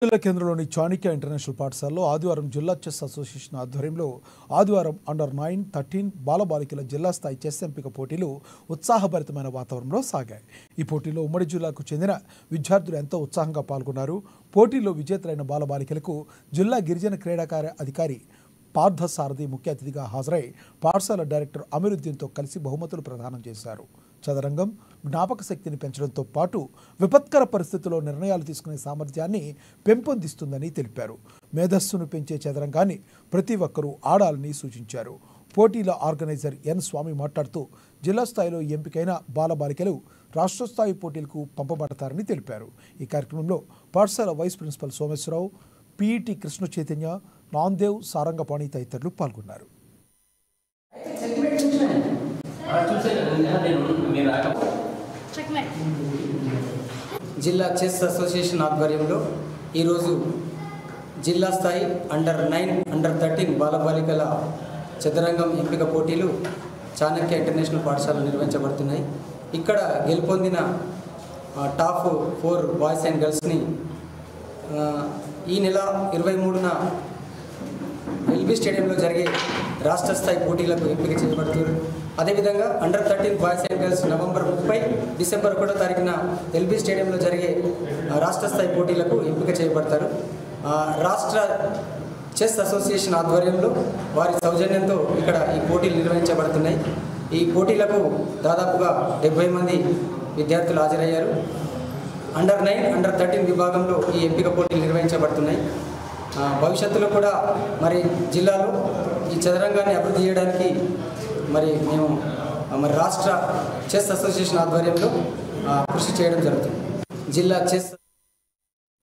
జిల్లా కేంద్రంలోని చాణక్య ఇంటర్నేషనల్ పాఠశాలలో ఆదివారం జిల్లా చెస్ అసోసియేషన్ ఆధ్వర్యంలో ఆదివారం అండర్ 9, 13 బాలబాలికల జిల్లా స్థాయి చెస్ ఎంపిక పోటీలు ఉత్సాహభరితమైన వాతావరణంలో సాగాయి. ఈ పోటీలో ఉమ్మడి జిల్లాకు చెందిన విద్యార్థులు ఎంతో ఉత్సాహంగా పాల్గొన్నారు. పోటీలో విజేతలైన బాలబాలికలకు జిల్లా గిరిజన క్రీడాకార అధికారి పార్థసారథి ముఖ్య అతిథిగా హాజరై పాఠశాల డైరెక్టర్ అమీరుద్దీన్తో కలిసి బహుమతులు ప్రదానం చేశారు. చదరంగం జ్ఞాపక శక్తిని పెంచడంతో పాటు విపత్కర పరిస్థితుల్లో నిర్ణయాలు తీసుకునే సామర్థ్యాన్ని పెంపొందిస్తుందని తెలిపారు. మేధస్సును పెంచే చదరంగాన్ని ప్రతి ఒక్కరూ ఆడాలని సూచించారు. పోటీల ఆర్గనైజర్ ఎన్ స్వామి మాట్లాడుతూ జిల్లా స్థాయిలో ఎంపికైన బాలబాలికలు రాష్ట్ర స్థాయి పోటీలకు పంపబడతారని తెలిపారు. ఈ కార్యక్రమంలో పాఠశాల vice principal Someswararao, PET Krishna Chaitanya, Namdev, Sarangapani తదితరులు పాల్గొన్నారు. జిల్లా చెస్ అసోసియేషన్ ఆధ్వర్యంలో ఈరోజు జిల్లా స్థాయి అండర్ 9, అండర్ 13 బాలబాలికల చదరంగం ఎంపిక పోటీలు చాణక్య ఇంటర్నేషనల్ పాఠశాలలో నిర్వహించబడుతున్నాయి. ఇక్కడ గెలుపొందిన టాప్ 4 బాయ్స్ అండ్ గర్ల్స్ని ఈ నెల 23న ఎల్బీ స్టేడియంలో జరిగే రాష్ట్ర స్థాయి పోటీలకు ఎంపిక చేయబడుతున్నారు. అదేవిధంగా under 13 boys and girls November 30, December 1వ తారీఖున ఎల్బీ స్టేడియంలో జరిగే రాష్ట్ర స్థాయి పోటీలకు ఎంపిక చేయబడతారు. రాష్ట్ర చెస్ అసోసియేషన్ ఆధ్వర్యంలో వారి సౌజన్యంతో ఇక్కడ ఈ పోటీలు నిర్వహించబడుతున్నాయి. ఈ పోటీలకు దాదాపుగా 70 మంది విద్యార్థులు హాజరయ్యారు. అండర్ 9, అండర్ 13 విభాగంలో ఈ ఎంపిక పోటీలు నిర్వహించబడుతున్నాయి. భవిష్యత్తులో కూడా మరి జిల్లాలో ఈ చదరంగాన్ని అభివృద్ధి చేయడానికి మేము రాష్ట్ర చెస్ అసోసియేషన్ ఆధ్వర్యంలో కృషి చేయడం జరుగుతుంది. జిల్లా చెస్